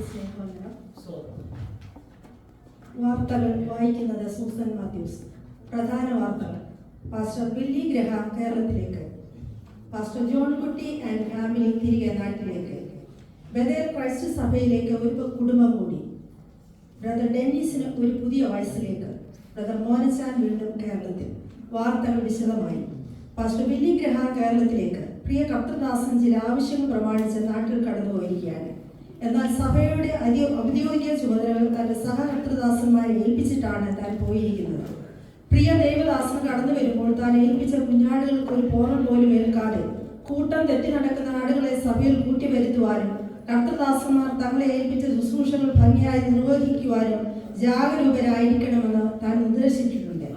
സ്നേഹവന്ദനം. വാർത്തകൾ വായിക്കുന്നത് സൂസൻ മാത്യൂസ്. പ്രധാന വാർത്തകൾ. പാസ്റ്റർ ബില്ലി ഗ്രഹാം കേരളത്തിലേക്ക്. പാസ്റ്റർ ജോൺ കുട്ടി ആൻഡ് ഫാമിലി തിരികെ നാട്ടിലേക്ക്. ബഥേൽ ക്രൈസ്റ്റ് സഭയിലേക്ക് ഒരു കുടുംബം കൂടി. ബ്രദർ ഡെന്നീസിന് ഒരു പുതിയ വയസ്സിലേക്ക്. ബ്രദർ മോനച്ചാൻ വീണ്ടും കേരളത്തിൽ. വാർത്തകൾ വിശദമായി. പാസ്റ്റർ ബില്ലി ഗ്രഹാം കേരളത്തിലേക്ക്. പ്രിയ കർത്തൃദാസൻ ചില ആവശ്യങ്ങൾ പ്രമാണിച്ച് നാട്ടിൽ കടന്നുപോയിരിക്കുകയാണ്. എന്നാൽ സഭയുടെ ഔദ്യോഗിക ചുമതലകൾ തന്റെ സഹകർത്തൃദാസന്മാരെ ഏൽപ്പിച്ചിട്ടാണ് താൻ പോയിരിക്കുന്നത്. പ്രിയ ദൈവദാസൻ കടന്നു വരുമ്പോൾ താൻ ഏൽപ്പിച്ച കുഞ്ഞാടുകൾക്ക് ഒരു പോറൽ പോലും ഏൽക്കാതെ കൂട്ടം തെറ്റി നടക്കുന്ന ആടുകളെ സഭയിൽ കൂട്ടിവരുത്തുവാനും കർത്തൃദാസന്മാർ തങ്ങളെ ഏൽപ്പിച്ച ശുശ്രൂഷകൾ ഭംഗിയായി നിർവഹിക്കുവാനും ജാഗരൂകരായിരിക്കണമെന്ന് താൻ നിർദ്ദേശിച്ചിട്ടുണ്ട്.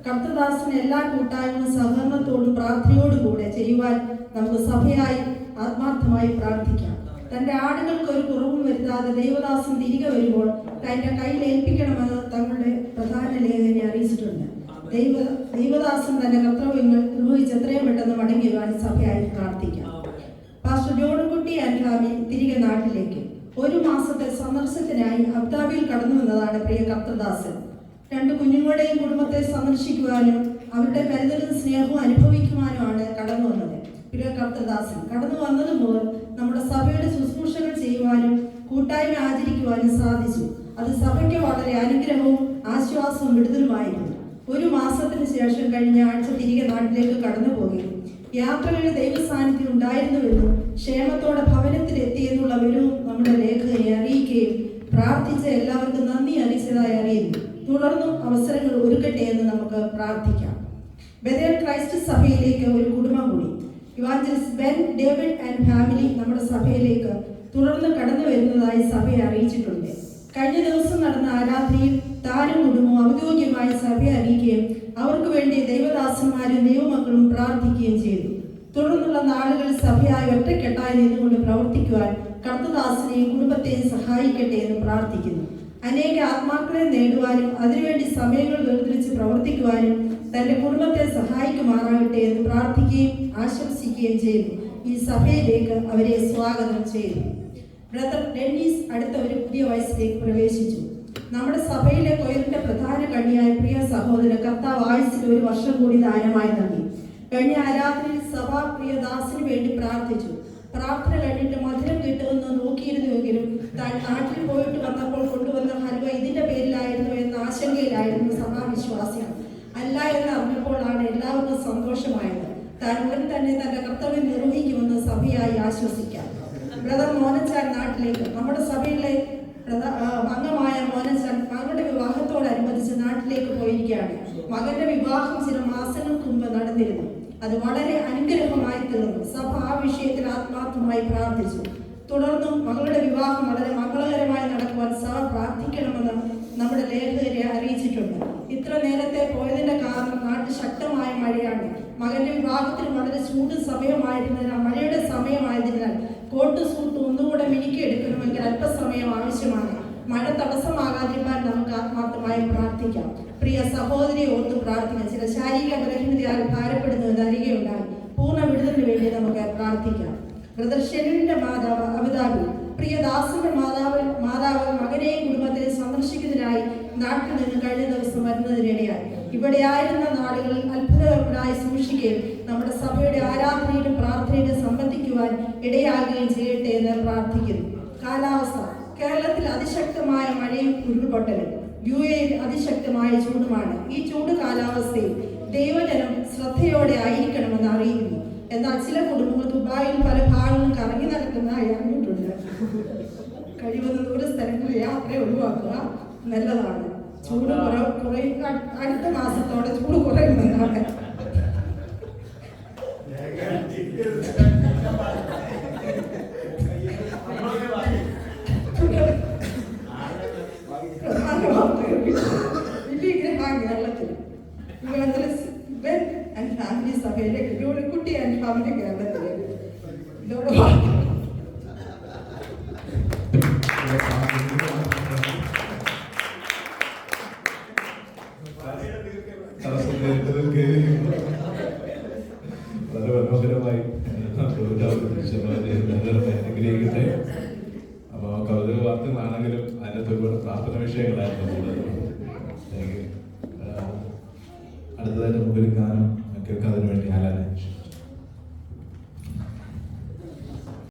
കർത്തൃദാസന് എല്ലാ കൂട്ടായ്മയും സഹകരണത്തോടും പ്രാർത്ഥനയോടും കൂടെ ചെയ്യുവാൻ നമുക്ക് സഭയായി ആത്മാർത്ഥമായി പ്രാർത്ഥിക്കാം. തന്റെ ആടുകൾക്ക് ഒരു കുറവും വരുത്താതെ ദൈവദാസൻ തിരികെ വരുമ്പോൾ തന്റെ കയ്യിൽ ഏൽപ്പിക്കണമെന്ന് തങ്ങളുടെ പ്രധാന ലേഖനെ അറിയിച്ചിട്ടുണ്ട്. ദൈവദാസൻ തന്റെ കർത്തവ്യങ്ങൾ നിർവഹിച്ച് എത്രയും പെട്ടെന്ന് മടങ്ങി വരുവാൻ സഭയായി പ്രാർത്ഥിക്കാം. പാസ്റ്റർ ജോൺകുട്ടി ആൻഡ് ഫാമിലി തിരികെ നാട്ടിലേക്ക്. ഒരു മാസത്തെ സന്ദർശനത്തിനായി അബുദാബിയിൽ കടന്നു വന്നതാണ് പ്രിയ കർത്തൃദാസൻ. 2 കുഞ്ഞുങ്ങളുടെയും കുടുംബത്തെ സന്ദർശിക്കുവാനും അവരുടെ കരുതലും സ്നേഹവും അനുഭവിക്കുവാനുമാണ് കടന്നു വന്നത്. പ്രിയ കർത്തൃദാസൻ കടന്നു വന്നത് മുതൽ നമ്മുടെ സഭയുടെ ശുശ്രൂഷകൾ ചെയ്യുവാനും കൂട്ടായ്മ ആചരിക്കുവാനും സാധിച്ചു. അത് സഭയ്ക്ക് വളരെ അനുഗ്രഹവും ആശ്വാസവും വിടുതലുമായിരുന്നു. ഒരു മാസത്തിന് ശേഷം കഴിഞ്ഞ ആഴ്ച തിരികെ നാട്ടിലേക്ക് കടന്നു പോകുകയും യാത്രകളിൽ ദൈവസാന്നിധ്യം ഉണ്ടായിരുന്നുവെന്നും ക്ഷേമത്തോടെ ഭവനത്തിലെത്തിയെന്നുള്ള വിവരവും നമ്മുടെ ലേഖകനെ അറിയിക്കുകയും പ്രാർത്ഥിച്ച എല്ലാവർക്കും നന്ദി അറിയിച്ചതായി അറിയുന്നു. തുടർന്നും അവസരങ്ങൾ ഒരുക്കട്ടെ എന്ന് നമുക്ക് പ്രാർത്ഥിക്കാം. ബഥേൽ ക്രൈസ്റ്റ് സഭയിലേക്ക് ഒരു കുടുംബം കൂടി. Evangelist Ben David and family നമ്മുടെ സഭയിലേക്ക് തുടർന്ന് കടന്നു വരുന്നതായി സഭയെ അറിയിച്ചിട്ടുണ്ട്. കഴിഞ്ഞ ദിവസം നടന്ന ആരാധനയിൽ താനും കുടുംബവും ഔദ്യോഗികമായി സഭയെ അറിയിക്കുകയും അവർക്ക് വേണ്ടി ദൈവദാസന്മാരും ദൈവമക്കളും പ്രാർത്ഥിക്കുകയും ചെയ്തു. തുടർന്നുള്ള നാളുകളിൽ സഭയായി ഒറ്റക്കെട്ടായി നിന്നുകൊണ്ട് പ്രവർത്തിക്കുവാൻ കർത്തൃദാസനെയും കുടുംബത്തെയും സഹായിക്കട്ടെ എന്ന് പ്രാർത്ഥിക്കുന്നു. അനേക ആത്മാക്കളെ നേടുവാനും അതിനുവേണ്ടി സമയങ്ങൾ വേർതിരിച്ച് പ്രവർത്തിക്കുവാനും തന്റെ കുടുംബത്തെ സഹായിക്കുമാറാകട്ടെ എന്ന് പ്രാർത്ഥിക്കുകയും ആശംസിക്കുകയും ചെയ്യുന്നു. ഈ സഭയിലേക്ക് അവരെ സ്വാഗതം ചെയ്യുന്നു. ബ്രദർ ഡെന്നീസ് അടുത്ത ഒരു പുതിയ വയസ്സിലേക്ക് പ്രവേശിച്ചു. നമ്മുടെ സഭയിലെ കൊയറിന്റെ പ്രധാന കണ്ണിയായ പ്രിയ സഹോദരൻ കർത്താവ് ആയുസ്സിൽ ഒരു വർഷം കൂടി ദാനമായി നൽകി. കഴിഞ്ഞ ആരാധനയിൽ സഭാ പ്രിയദാസിന് വേണ്ടി പ്രാർത്ഥിച്ചു. പ്രാർത്ഥന കഴിഞ്ഞിട്ട് മധുരം കിട്ടുമെന്ന് നോക്കിയിരുന്നുവെങ്കിലും താൻ നാട്ടിൽ പോയിട്ട് വന്നപ്പോൾ കൊണ്ടുവന്ന ഹൽവ ഇതിന്റെ പേരിലായിരുന്നു എന്ന ആശങ്കയിലായിരുന്നു സഭാവിശ്വാസികൾ. അല്ല എന്ന് അറിഞ്ഞപ്പോഴാണ് എല്ലാവർക്കും സന്തോഷമായത്. താൻ ഉടൻ തന്നെ തന്റെ കർത്തവ്യം നിർവഹിക്കുമെന്ന് സഭയായി ആശ്വസിക്കാം. ബ്രദർ മോനച്ചാൻ നാട്ടിലേക്ക്. നമ്മുടെ സഭയിലെ അംഗമായ മോനച്ചാൻ മകളുടെ വിവാഹത്തോടനുബന്ധിച്ച് നാട്ടിലേക്ക് പോയിരിക്കുകയാണ്. മകന്റെ വിവാഹം ചില മാസങ്ങൾക്ക് മുമ്പ് നടന്നിരുന്നു. അത് വളരെ അനുഗ്രഹമായി തീർന്നു. സഭ ആ വിഷയത്തിൽ ആത്മാർത്ഥമായി പ്രാർത്ഥിച്ചു. തുടർന്നും മകളുടെ വിവാഹം വളരെ മംഗളകരമായി നടക്കുവാൻ സഭ പ്രാർത്ഥിക്കണമെന്ന് നമ്മുടെ ലേഖകരെ അറിയിച്ചിട്ടുണ്ട്. ഇത്ര നേരത്തെ പോയതിന്റെ കാരണം നാട്ടിൽ ശക്തമായ മഴയാണ്. മകന്റെ വിവാഹത്തിന് വളരെ ചൂട് സമയമായിരുന്നതിനാൽ മഴയുടെ സമയമായതിനാൽ കോട്ട് സൂട്ട് ഒന്നുകൂടെ മിനുക്കിയെടുക്കണമെങ്കിൽ അല്പസമയം ആവശ്യമാണ്. മഴ തടസ്സമാകാതിരിക്കാൻ നമുക്ക് ആത്മാർത്ഥമായി പ്രാർത്ഥിക്കാം. പ്രിയ സഹോദരിയെ ഓർത്ത് പ്രാർത്ഥിക്കാം. ചില ശാരീരിക ബലഹീനതയാൽ ഭാരപ്പെടുന്നത് അറിയുകയുണ്ടായി. പൂർണ്ണ വിടുതലിന് വേണ്ടി നമുക്ക് പ്രാർത്ഥിക്കാം. ബ്രദർ ഷെനിലിന്റെ മാതാവ് അബുദാബി. പ്രിയ ദാസന്റെ മാതാവ് മകനെയും കുടുംബത്തെയും സന്ദർശിക്കുന്നതിനായി നാട്ടിൽ നിന്ന് കഴിഞ്ഞ ദിവസം വരുന്നതിനിടയായി. ഇവിടെയായിരുന്ന നാടുകളിൽ അത്ഭുതകരമായി സൂക്ഷിക്കുകയും നമ്മുടെ സഭയുടെ ആരാധനയിലും പ്രാർത്ഥനയിലും സംബന്ധിക്കുവാൻ ഇടയാകുകയും ചെയ്യട്ടെ എന്ന് പ്രാർത്ഥിക്കുന്നു. കാലാവസ്ഥ. കേരളത്തിൽ അതിശക്തമായ മഴയും ഉരുൾപൊട്ടലും. UAE അതിശക്തമായ ചൂടുമാണ്. ഈ ചൂട് കാലാവസ്ഥയിൽ ദൈവജനം ശ്രദ്ധയോടെ ആയിരിക്കണമെന്ന് അറിയിക്കുന്നു. എന്നാൽ ചില കുടുംബങ്ങൾ ദുബായിൽ പല ഭാഗങ്ങളും കറങ്ങി നടക്കുന്നതായി അറിഞ്ഞിട്ടുണ്ട്. കഴിവതും ദൂര സ്ഥലങ്ങളിൽ യാത്ര ഒഴിവാക്കുക നല്ലതാണ്. ചൂട് അടുത്ത മാസത്തോടെ ചൂട് കുറയുമെന്നാണ്. കേരളത്തിൽ ഫാമിലി സഭയിലേക്ക് ജോലിക്കുട്ടി ആൻഡ് ഫാമിലി കേരളത്തിലേക്ക്. que അപ്പോൾ കൗതുക വാർത്തകളാണെങ്കിലും അതിനകത്ത് ഒരുപാട് പ്രാർത്ഥന വിഷയങ്ങളായിരുന്നു ഉള്ളത്. അടുത്തതായിട്ട് നമുക്കൊരു ഗാനം കേൾക്കാതിന് വേണ്ടി ആലാപനം.